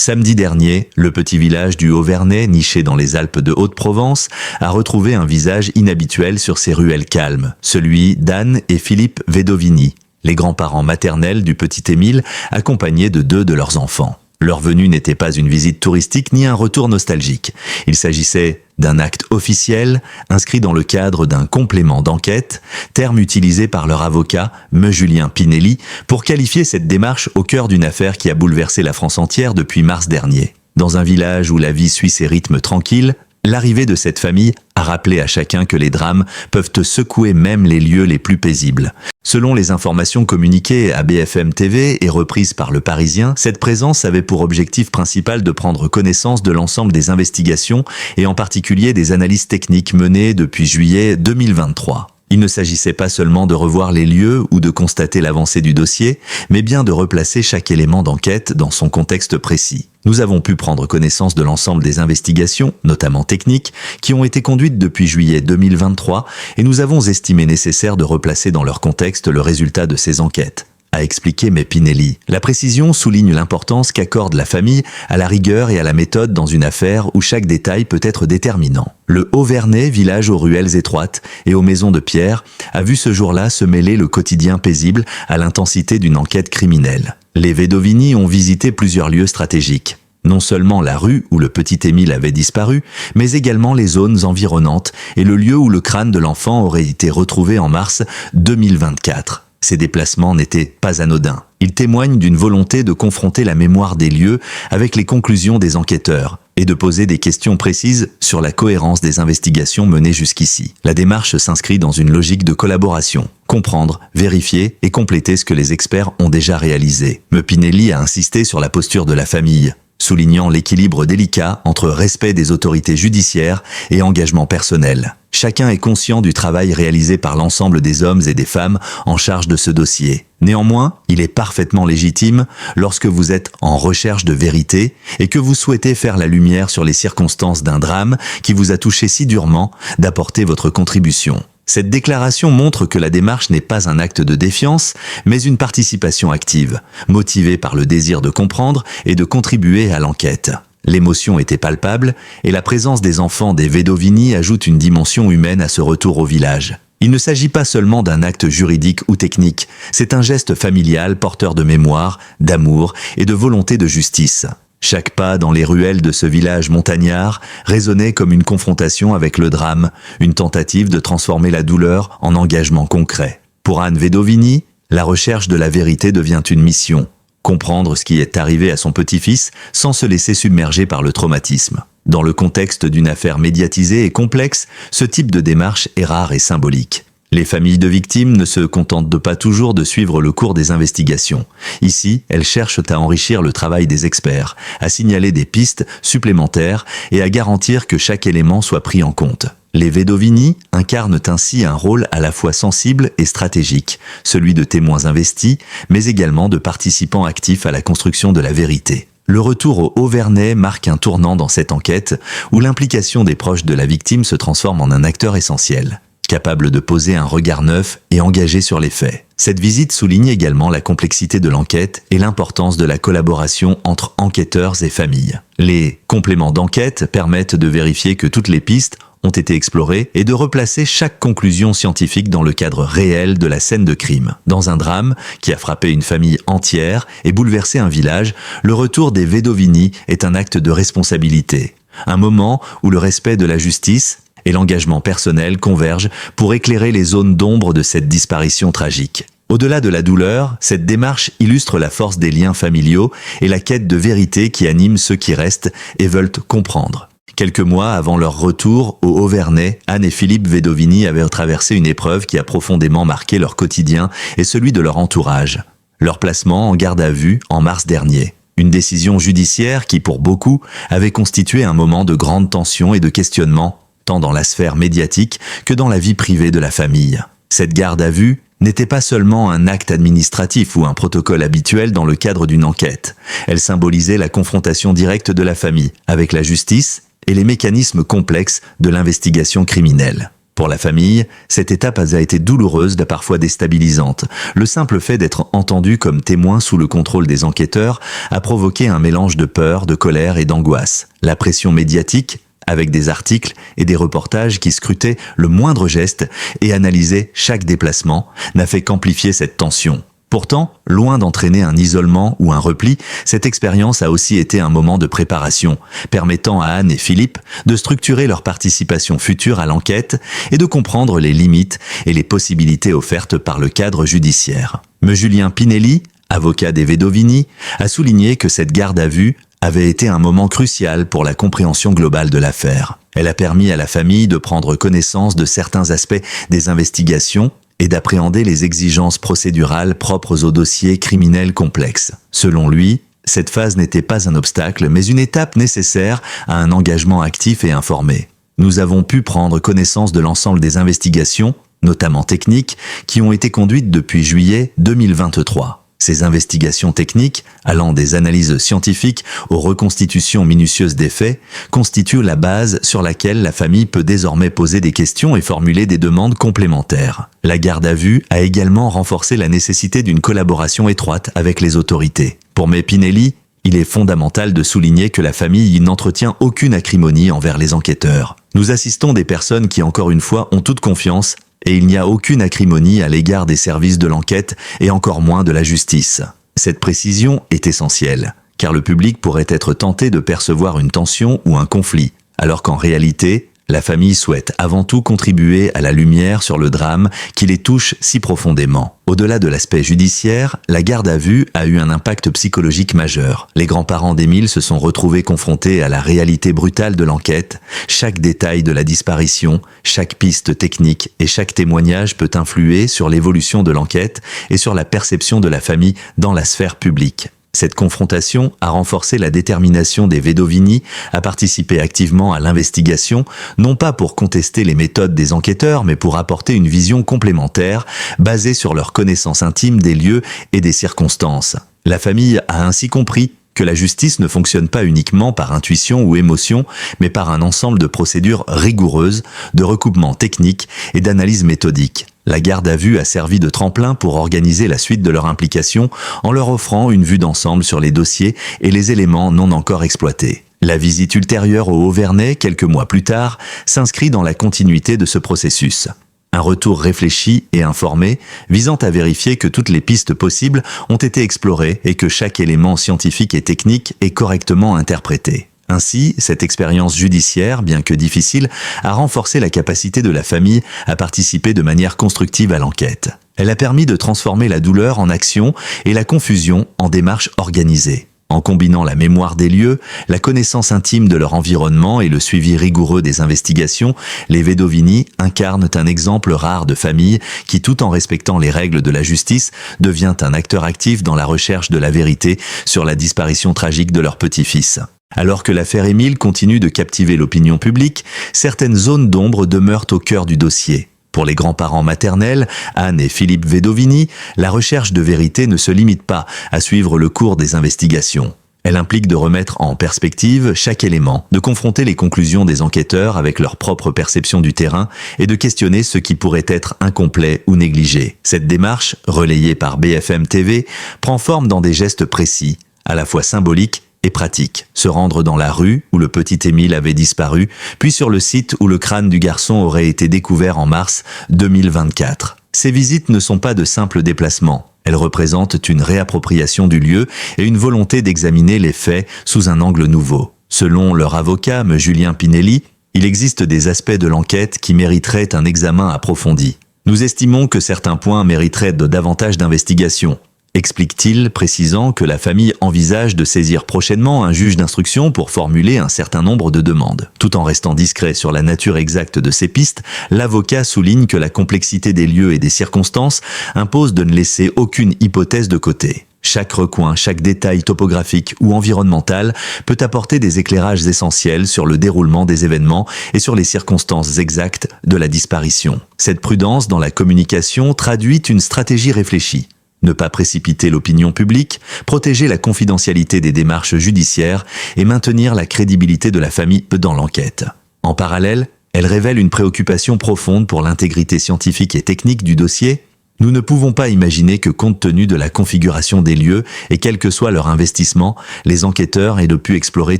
Samedi dernier, le petit village du Haut-Vernay, niché dans les Alpes de Haute-Provence, a retrouvé un visage inhabituel sur ses ruelles calmes, celui d'Anne et Philippe Vedovini, les grands-parents maternels du petit Émile, accompagnés de 2 de leurs enfants. Leur venue n'était pas une visite touristique ni un retour nostalgique. Il s'agissait d'un acte officiel, inscrit dans le cadre d'un complément d'enquête, terme utilisé par leur avocat, me Julien Pinelli, pour qualifier cette démarche au cœur d'une affaire qui a bouleversé la France entière depuis mars dernier. Dans un village où la vie suit ses rythmes tranquilles, l'arrivée de cette famille a rappelé à chacun que les drames peuvent secouer même les lieux les plus paisibles. Selon les informations communiquées à BFM TV et reprises par Le Parisien, cette présence avait pour objectif principal de prendre connaissance de l'ensemble des investigations et en particulier des analyses techniques menées depuis juillet 2023. Il ne s'agissait pas seulement de revoir les lieux ou de constater l'avancée du dossier, mais bien de replacer chaque élément d'enquête dans son contexte précis. Nous avons pu prendre connaissance de l'ensemble des investigations, notamment techniques, qui ont été conduites depuis juillet 2023 et nous avons estimé nécessaire de replacer dans leur contexte le résultat de ces enquêtes, a expliqué Pinelli. La précision souligne l'importance qu'accorde la famille à la rigueur et à la méthode dans une affaire où chaque détail peut être déterminant. Le Haut-Vernay, village aux ruelles étroites et aux maisons de pierre, a vu ce jour-là se mêler le quotidien paisible à l'intensité d'une enquête criminelle. Les Vedovini ont visité plusieurs lieux stratégiques. Non seulement la rue où le petit Émile avait disparu, mais également les zones environnantes et le lieu où le crâne de l'enfant aurait été retrouvé en mars 2024. Ces déplacements n'étaient pas anodins. Ils témoignent d'une volonté de confronter la mémoire des lieux avec les conclusions des enquêteurs et de poser des questions précises sur la cohérence des investigations menées jusqu'ici. La démarche s'inscrit dans une logique de collaboration. Comprendre, vérifier et compléter ce que les experts ont déjà réalisé. Pinelli a insisté sur la posture de la famille, soulignant l'équilibre délicat entre respect des autorités judiciaires et engagement personnel. Chacun est conscient du travail réalisé par l'ensemble des hommes et des femmes en charge de ce dossier. Néanmoins, il est parfaitement légitime, lorsque vous êtes en recherche de vérité et que vous souhaitez faire la lumière sur les circonstances d'un drame qui vous a touché si durement, d'apporter votre contribution. Cette déclaration montre que la démarche n'est pas un acte de défiance, mais une participation active, motivée par le désir de comprendre et de contribuer à l'enquête. L'émotion était palpable et la présence des enfants des Vedovini ajoute une dimension humaine à ce retour au village. Il ne s'agit pas seulement d'un acte juridique ou technique, c'est un geste familial porteur de mémoire, d'amour et de volonté de justice. Chaque pas dans les ruelles de ce village montagnard résonnait comme une confrontation avec le drame, une tentative de transformer la douleur en engagement concret. Pour Anne Vedovini, la recherche de la vérité devient une mission. Comprendre ce qui est arrivé à son petit-fils sans se laisser submerger par le traumatisme. Dans le contexte d'une affaire médiatisée et complexe, ce type de démarche est rare et symbolique. Les familles de victimes ne se contentent pas toujours de suivre le cours des investigations. Ici, elles cherchent à enrichir le travail des experts, à signaler des pistes supplémentaires et à garantir que chaque élément soit pris en compte. Les Vedovini incarnent ainsi un rôle à la fois sensible et stratégique, celui de témoins investis, mais également de participants actifs à la construction de la vérité. Le retour au Haut-Vernay marque un tournant dans cette enquête, où l'implication des proches de la victime se transforme en un acteur essentiel, capable de poser un regard neuf et engagé sur les faits. Cette visite souligne également la complexité de l'enquête et l'importance de la collaboration entre enquêteurs et familles. Les compléments d'enquête permettent de vérifier que toutes les pistes ont été explorées et de replacer chaque conclusion scientifique dans le cadre réel de la scène de crime. Dans un drame qui a frappé une famille entière et bouleversé un village, le retour des Vedovini est un acte de responsabilité. Un moment où le respect de la justice et l'engagement personnel convergent pour éclairer les zones d'ombre de cette disparition tragique. Au-delà de la douleur, cette démarche illustre la force des liens familiaux et la quête de vérité qui anime ceux qui restent et veulent comprendre. Quelques mois avant leur retour au Haut-Vernay, Anne et Philippe Vedovini avaient traversé une épreuve qui a profondément marqué leur quotidien et celui de leur entourage. Leur placement en garde à vue en mars dernier. Une décision judiciaire qui, pour beaucoup, avait constitué un moment de grande tension et de questionnement, tant dans la sphère médiatique que dans la vie privée de la famille. Cette garde à vue n'était pas seulement un acte administratif ou un protocole habituel dans le cadre d'une enquête. Elle symbolisait la confrontation directe de la famille avec la justice et les mécanismes complexes de l'investigation criminelle. Pour la famille, cette étape a été douloureuse, parfois déstabilisante. Le simple fait d'être entendu comme témoin sous le contrôle des enquêteurs a provoqué un mélange de peur, de colère et d'angoisse. La pression médiatique, avec des articles et des reportages qui scrutaient le moindre geste et analysaient chaque déplacement, n'a fait qu'amplifier cette tension. Pourtant, loin d'entraîner un isolement ou un repli, cette expérience a aussi été un moment de préparation, permettant à Anne et Philippe de structurer leur participation future à l'enquête et de comprendre les limites et les possibilités offertes par le cadre judiciaire. Mais Julien Pinelli, avocat des Vedovini, a souligné que cette garde à vue avait été un moment crucial pour la compréhension globale de l'affaire. Elle a permis à la famille de prendre connaissance de certains aspects des investigations et d'appréhender les exigences procédurales propres aux dossiers criminels complexes. Selon lui, cette phase n'était pas un obstacle, mais une étape nécessaire à un engagement actif et informé. Nous avons pu prendre connaissance de l'ensemble des investigations, notamment techniques, qui ont été conduites depuis juillet 2023. Ces investigations techniques, allant des analyses scientifiques aux reconstitutions minutieuses des faits, constituent la base sur laquelle la famille peut désormais poser des questions et formuler des demandes complémentaires. La garde à vue a également renforcé la nécessité d'une collaboration étroite avec les autorités. Pour Pinelli, il est fondamental de souligner que la famille n'entretient aucune acrimonie envers les enquêteurs. Nous assistons des personnes qui, encore une fois, ont toute confiance et il n'y a aucune acrimonie à l'égard des services de l'enquête et encore moins de la justice. Cette précision est essentielle, car le public pourrait être tenté de percevoir une tension ou un conflit, alors qu'en réalité, la famille souhaite avant tout contribuer à la lumière sur le drame qui les touche si profondément. Au-delà de l'aspect judiciaire, la garde à vue a eu un impact psychologique majeur. Les grands-parents d'Émile se sont retrouvés confrontés à la réalité brutale de l'enquête. Chaque détail de la disparition, chaque piste technique et chaque témoignage peut influer sur l'évolution de l'enquête et sur la perception de la famille dans la sphère publique. Cette confrontation a renforcé la détermination des Vedovini à participer activement à l'investigation, non pas pour contester les méthodes des enquêteurs, mais pour apporter une vision complémentaire, basée sur leur connaissance intime des lieux et des circonstances. La famille a ainsi compris que la justice ne fonctionne pas uniquement par intuition ou émotion, mais par un ensemble de procédures rigoureuses, de recoupements techniques et d'analyses méthodiques. La garde à vue a servi de tremplin pour organiser la suite de leur implication en leur offrant une vue d'ensemble sur les dossiers et les éléments non encore exploités. La visite ultérieure au Haut-Vernay, quelques mois plus tard, s'inscrit dans la continuité de ce processus. Un retour réfléchi et informé, visant à vérifier que toutes les pistes possibles ont été explorées et que chaque élément scientifique et technique est correctement interprété. Ainsi, cette expérience judiciaire, bien que difficile, a renforcé la capacité de la famille à participer de manière constructive à l'enquête. Elle a permis de transformer la douleur en action et la confusion en démarche organisée. En combinant la mémoire des lieux, la connaissance intime de leur environnement et le suivi rigoureux des investigations, les Vedovini incarnent un exemple rare de famille qui, tout en respectant les règles de la justice, devient un acteur actif dans la recherche de la vérité sur la disparition tragique de leur petit-fils. Alors que l'affaire Émile continue de captiver l'opinion publique, certaines zones d'ombre demeurent au cœur du dossier. Pour les grands-parents maternels, Anne et Philippe Vedovini, la recherche de vérité ne se limite pas à suivre le cours des investigations. Elle implique de remettre en perspective chaque élément, de confronter les conclusions des enquêteurs avec leur propre perception du terrain et de questionner ce qui pourrait être incomplet ou négligé. Cette démarche, relayée par BFM TV, prend forme dans des gestes précis, à la fois symboliques et pratique. Se rendre dans la rue où le petit Émile avait disparu, puis sur le site où le crâne du garçon aurait été découvert en mars 2024. Ces visites ne sont pas de simples déplacements. Elles représentent une réappropriation du lieu et une volonté d'examiner les faits sous un angle nouveau. Selon leur avocat, Julien Pinelli, il existe des aspects de l'enquête qui mériteraient un examen approfondi. Nous estimons que certains points mériteraient davantage d'investigation, explique-t-il, précisant que la famille envisage de saisir prochainement un juge d'instruction pour formuler un certain nombre de demandes. Tout en restant discret sur la nature exacte de ces pistes, l'avocat souligne que la complexité des lieux et des circonstances impose de ne laisser aucune hypothèse de côté. Chaque recoin, chaque détail topographique ou environnemental peut apporter des éclairages essentiels sur le déroulement des événements et sur les circonstances exactes de la disparition. Cette prudence dans la communication traduit une stratégie réfléchie. Ne pas précipiter l'opinion publique, protéger la confidentialité des démarches judiciaires et maintenir la crédibilité de la famille dans l'enquête. En parallèle, Elle révèle une préoccupation profonde pour l'intégrité scientifique et technique du dossier. Nous ne pouvons pas imaginer que, compte tenu de la configuration des lieux et quel que soit leur investissement, les enquêteurs aient pu explorer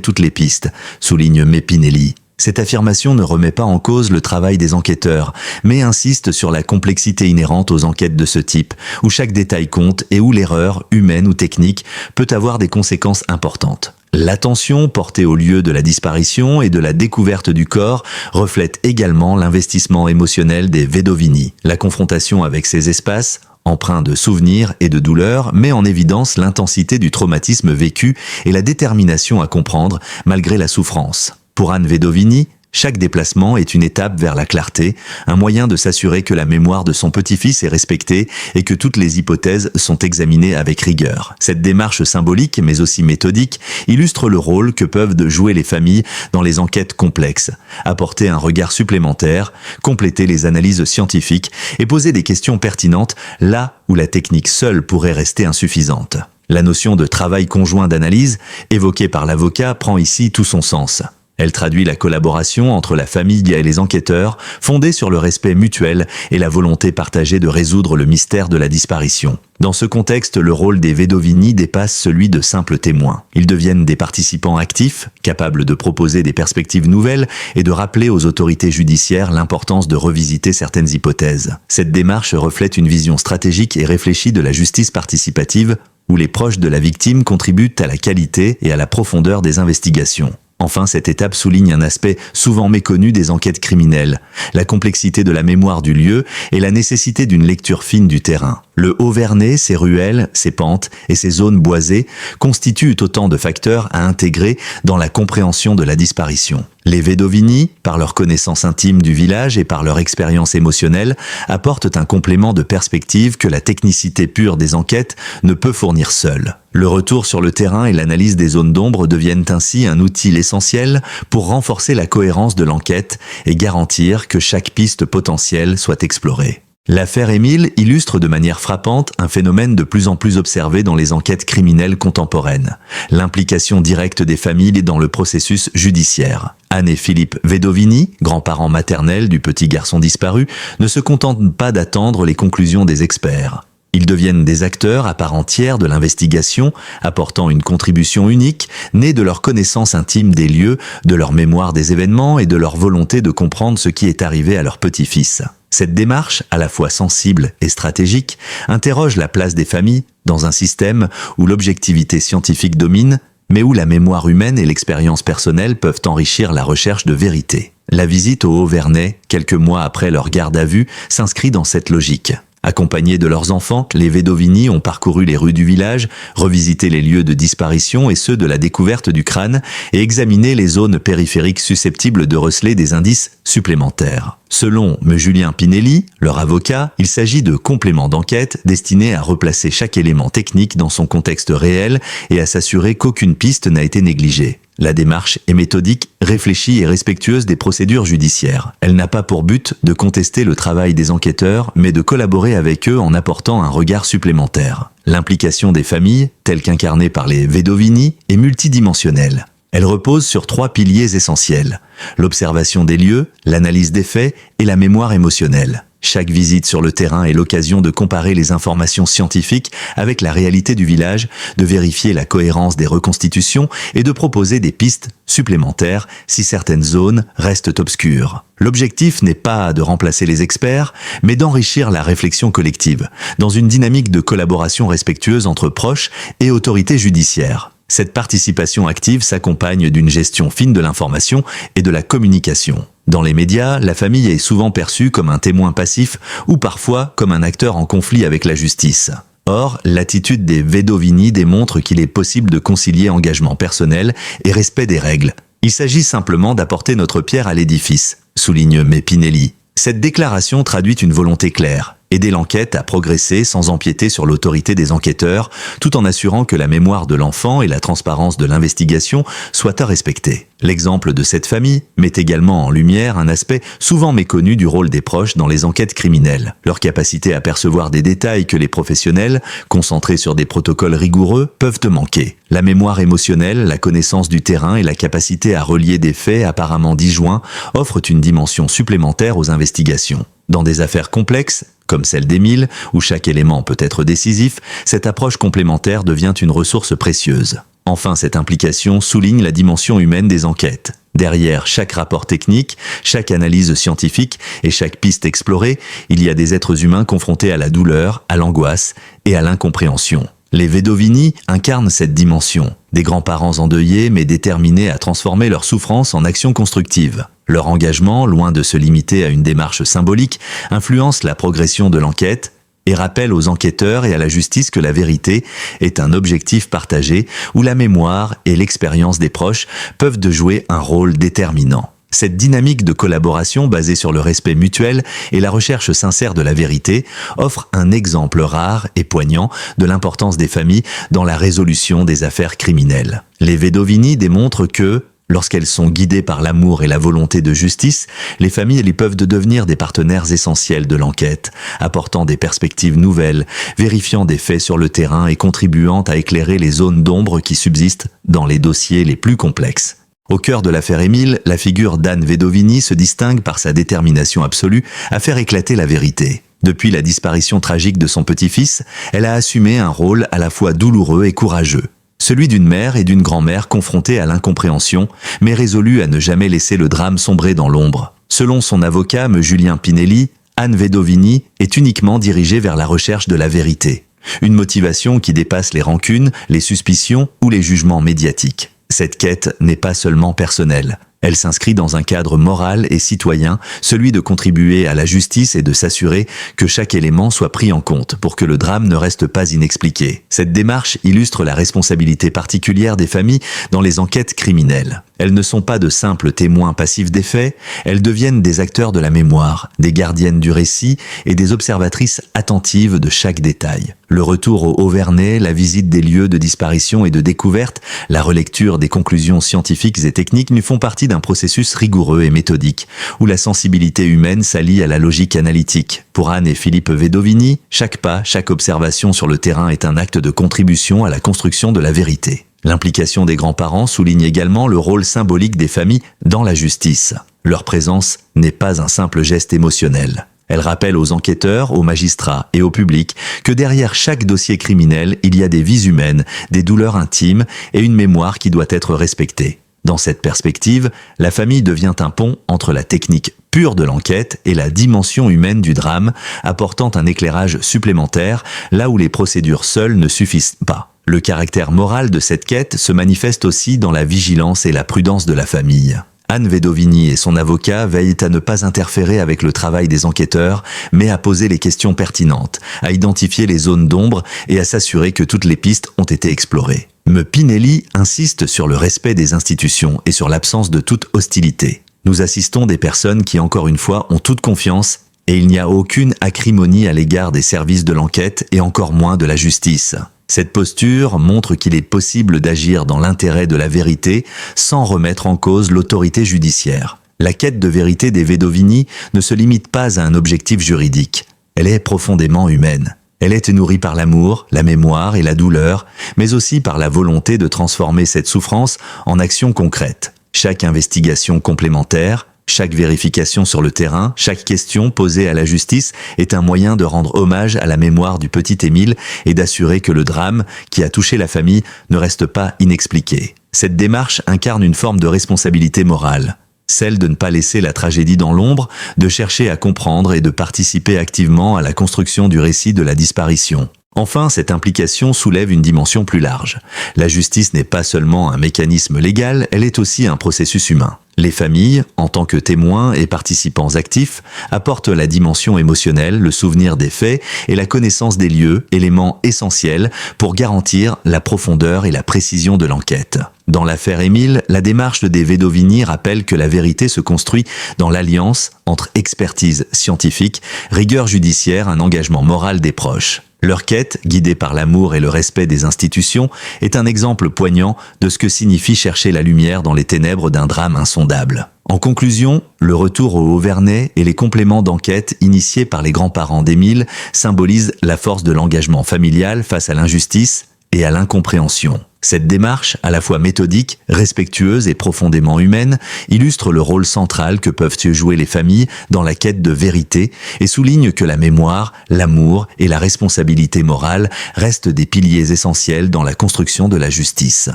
toutes les pistes, souligne Mepinelli. Cette affirmation ne remet pas en cause le travail des enquêteurs, mais insiste sur la complexité inhérente aux enquêtes de ce type, où chaque détail compte et où l'erreur, humaine ou technique, peut avoir des conséquences importantes. L'attention portée au lieu de la disparition et de la découverte du corps reflète également l'investissement émotionnel des Vedovini. La confrontation avec ces espaces, empreints de souvenirs et de douleurs, met en évidence l'intensité du traumatisme vécu et la détermination à comprendre malgré la souffrance. Pour Anne Vedovini, chaque déplacement est une étape vers la clarté, un moyen de s'assurer que la mémoire de son petit-fils est respectée et que toutes les hypothèses sont examinées avec rigueur. Cette démarche symbolique, mais aussi méthodique, illustre le rôle que peuvent jouer les familles dans les enquêtes complexes, apporter un regard supplémentaire, compléter les analyses scientifiques et poser des questions pertinentes là où la technique seule pourrait rester insuffisante. La notion de travail conjoint d'analyse, évoquée par l'avocat, prend ici tout son sens. Elle traduit la collaboration entre la famille et les enquêteurs, fondée sur le respect mutuel et la volonté partagée de résoudre le mystère de la disparition. Dans ce contexte, le rôle des Vedovini dépasse celui de simples témoins. Ils deviennent des participants actifs, capables de proposer des perspectives nouvelles et de rappeler aux autorités judiciaires l'importance de revisiter certaines hypothèses. Cette démarche reflète une vision stratégique et réfléchie de la justice participative, où les proches de la victime contribuent à la qualité et à la profondeur des investigations. Enfin, cette étape souligne un aspect souvent méconnu des enquêtes criminelles, la complexité de la mémoire du lieu et la nécessité d'une lecture fine du terrain. Le Haut-Vernay, ses ruelles, ses pentes et ses zones boisées constituent autant de facteurs à intégrer dans la compréhension de la disparition. Les Vedovini, par leur connaissance intime du village et par leur expérience émotionnelle, apportent un complément de perspective que la technicité pure des enquêtes ne peut fournir seule. Le retour sur le terrain et l'analyse des zones d'ombre deviennent ainsi un outil essentiel pour renforcer la cohérence de l'enquête et garantir que chaque piste potentielle soit explorée. L'affaire Émile illustre de manière frappante un phénomène de plus en plus observé dans les enquêtes criminelles contemporaines, l'implication directe des familles dans le processus judiciaire. Anne et Philippe Vedovini, grands-parents maternels du petit garçon disparu, ne se contentent pas d'attendre les conclusions des experts. Ils deviennent des acteurs à part entière de l'investigation, apportant une contribution unique, née de leur connaissance intime des lieux, de leur mémoire des événements et de leur volonté de comprendre ce qui est arrivé à leur petit-fils. Cette démarche, à la fois sensible et stratégique, interroge la place des familles dans un système où l'objectivité scientifique domine, mais où la mémoire humaine et l'expérience personnelle peuvent enrichir la recherche de vérité. La visite au Haut-Vernay, quelques mois après leur garde à vue, s'inscrit dans cette logique. Accompagnés de leurs enfants, les Vedovini ont parcouru les rues du village, revisité les lieux de disparition et ceux de la découverte du crâne et examiné les zones périphériques susceptibles de receler des indices supplémentaires. Selon Julien Pinelli, leur avocat, il s'agit de compléments d'enquête destinés à replacer chaque élément technique dans son contexte réel et à s'assurer qu'aucune piste n'a été négligée. La démarche est méthodique, réfléchie et respectueuse des procédures judiciaires. Elle n'a pas pour but de contester le travail des enquêteurs, mais de collaborer avec eux en apportant un regard supplémentaire. L'implication des familles, telle qu'incarnée par les Vedovini, est multidimensionnelle. Elle repose sur 3 piliers essentiels: l'observation des lieux, l'analyse des faits et la mémoire émotionnelle. Chaque visite sur le terrain est l'occasion de comparer les informations scientifiques avec la réalité du village, de vérifier la cohérence des reconstitutions et de proposer des pistes supplémentaires si certaines zones restent obscures. L'objectif n'est pas de remplacer les experts, mais d'enrichir la réflexion collective, dans une dynamique de collaboration respectueuse entre proches et autorités judiciaires. Cette participation active s'accompagne d'une gestion fine de l'information et de la communication. Dans les médias, la famille est souvent perçue comme un témoin passif ou parfois comme un acteur en conflit avec la justice. Or, l'attitude des Vedovini démontre qu'il est possible de concilier engagement personnel et respect des règles. Il s'agit simplement d'apporter notre pierre à l'édifice, souligne Mepinelli. Cette déclaration traduit une volonté claire: aider l'enquête à progresser sans empiéter sur l'autorité des enquêteurs, tout en assurant que la mémoire de l'enfant et la transparence de l'investigation soient respectées. L'exemple de cette famille met également en lumière un aspect souvent méconnu du rôle des proches dans les enquêtes criminelles. Leur capacité à percevoir des détails que les professionnels, concentrés sur des protocoles rigoureux, peuvent manquer. La mémoire émotionnelle, la connaissance du terrain et la capacité à relier des faits apparemment disjoints offrent une dimension supplémentaire aux investigations. Dans des affaires complexes, comme celle d'Émile, où chaque élément peut être décisif, cette approche complémentaire devient une ressource précieuse. Enfin, cette implication souligne la dimension humaine des enquêtes. Derrière chaque rapport technique, chaque analyse scientifique et chaque piste explorée, il y a des êtres humains confrontés à la douleur, à l'angoisse et à l'incompréhension. Les Vedovini incarnent cette dimension, des grands-parents endeuillés mais déterminés à transformer leur souffrance en action constructive. Leur engagement, loin de se limiter à une démarche symbolique, influence la progression de l'enquête et rappelle aux enquêteurs et à la justice que la vérité est un objectif partagé où la mémoire et l'expérience des proches peuvent jouer un rôle déterminant. Cette dynamique de collaboration basée sur le respect mutuel et la recherche sincère de la vérité offre un exemple rare et poignant de l'importance des familles dans la résolution des affaires criminelles. Les Vedovini démontrent que, lorsqu'elles sont guidées par l'amour et la volonté de justice, les familles peuvent devenir des partenaires essentiels de l'enquête, apportant des perspectives nouvelles, vérifiant des faits sur le terrain et contribuant à éclairer les zones d'ombre qui subsistent dans les dossiers les plus complexes. Au cœur de l'affaire Émile, la figure d'Anne Vedovini se distingue par sa détermination absolue à faire éclater la vérité. Depuis la disparition tragique de son petit-fils, elle a assumé un rôle à la fois douloureux et courageux. Celui d'une mère et d'une grand-mère confrontées à l'incompréhension, mais résolues à ne jamais laisser le drame sombrer dans l'ombre. Selon son avocat, M. Julien Pinelli, Anne Vedovini est uniquement dirigée vers la recherche de la vérité. Une motivation qui dépasse les rancunes, les suspicions ou les jugements médiatiques. Cette quête n'est pas seulement personnelle. Elle s'inscrit dans un cadre moral et citoyen, celui de contribuer à la justice et de s'assurer que chaque élément soit pris en compte pour que le drame ne reste pas inexpliqué. Cette démarche illustre la responsabilité particulière des familles dans les enquêtes criminelles. Elles ne sont pas de simples témoins passifs des faits, elles deviennent des acteurs de la mémoire, des gardiennes du récit et des observatrices attentives de chaque détail. Le retour au Haut-Vernay, la visite des lieux de disparition et de découverte, la relecture des conclusions scientifiques et techniques nous font partie d'un processus rigoureux et méthodique, où la sensibilité humaine s'allie à la logique analytique. Pour Anne et Philippe Vedovini, chaque pas, chaque observation sur le terrain est un acte de contribution à la construction de la vérité. L'implication des grands-parents souligne également le rôle symbolique des familles dans la justice. Leur présence n'est pas un simple geste émotionnel. Elle rappelle aux enquêteurs, aux magistrats et au public que derrière chaque dossier criminel, il y a des vies humaines, des douleurs intimes et une mémoire qui doit être respectée. Dans cette perspective, la famille devient un pont entre la technique pure de l'enquête et la dimension humaine du drame, apportant un éclairage supplémentaire là où les procédures seules ne suffisent pas. Le caractère moral de cette quête se manifeste aussi dans la vigilance et la prudence de la famille. Anne Vedovini et son avocat veillent à ne pas interférer avec le travail des enquêteurs, mais à poser les questions pertinentes, à identifier les zones d'ombre et à s'assurer que toutes les pistes ont été explorées. M. Pinelli insiste sur le respect des institutions et sur l'absence de toute hostilité. Nous assistons des personnes qui, encore une fois, ont toute confiance et il n'y a aucune acrimonie à l'égard des services de l'enquête et encore moins de la justice. Cette posture montre qu'il est possible d'agir dans l'intérêt de la vérité sans remettre en cause l'autorité judiciaire. La quête de vérité des Vedovini ne se limite pas à un objectif juridique. Elle est profondément humaine. Elle est nourrie par l'amour, la mémoire et la douleur, mais aussi par la volonté de transformer cette souffrance en action concrète. Chaque investigation complémentaire, chaque vérification sur le terrain, chaque question posée à la justice est un moyen de rendre hommage à la mémoire du petit Émile et d'assurer que le drame qui a touché la famille ne reste pas inexpliqué. Cette démarche incarne une forme de responsabilité morale, celle de ne pas laisser la tragédie dans l'ombre, de chercher à comprendre et de participer activement à la construction du récit de la disparition. Enfin, cette implication soulève une dimension plus large. La justice n'est pas seulement un mécanisme légal, elle est aussi un processus humain. Les familles, en tant que témoins et participants actifs, apportent la dimension émotionnelle, le souvenir des faits et la connaissance des lieux, éléments essentiels pour garantir la profondeur et la précision de l'enquête. Dans l'affaire Émile, la démarche des Vedovini rappelle que la vérité se construit dans l'alliance entre expertise scientifique, rigueur judiciaire, un engagement moral des proches. Leur quête, guidée par l'amour et le respect des institutions, est un exemple poignant de ce que signifie chercher la lumière dans les ténèbres d'un drame insondable. En conclusion, le retour au Auvernais et les compléments d'enquête initiés par les grands-parents d'Émile symbolisent la force de l'engagement familial face à l'injustice et à l'incompréhension. Cette démarche, à la fois méthodique, respectueuse et profondément humaine, illustre le rôle central que peuvent jouer les familles dans la quête de vérité et souligne que la mémoire, l'amour et la responsabilité morale restent des piliers essentiels dans la construction de la justice.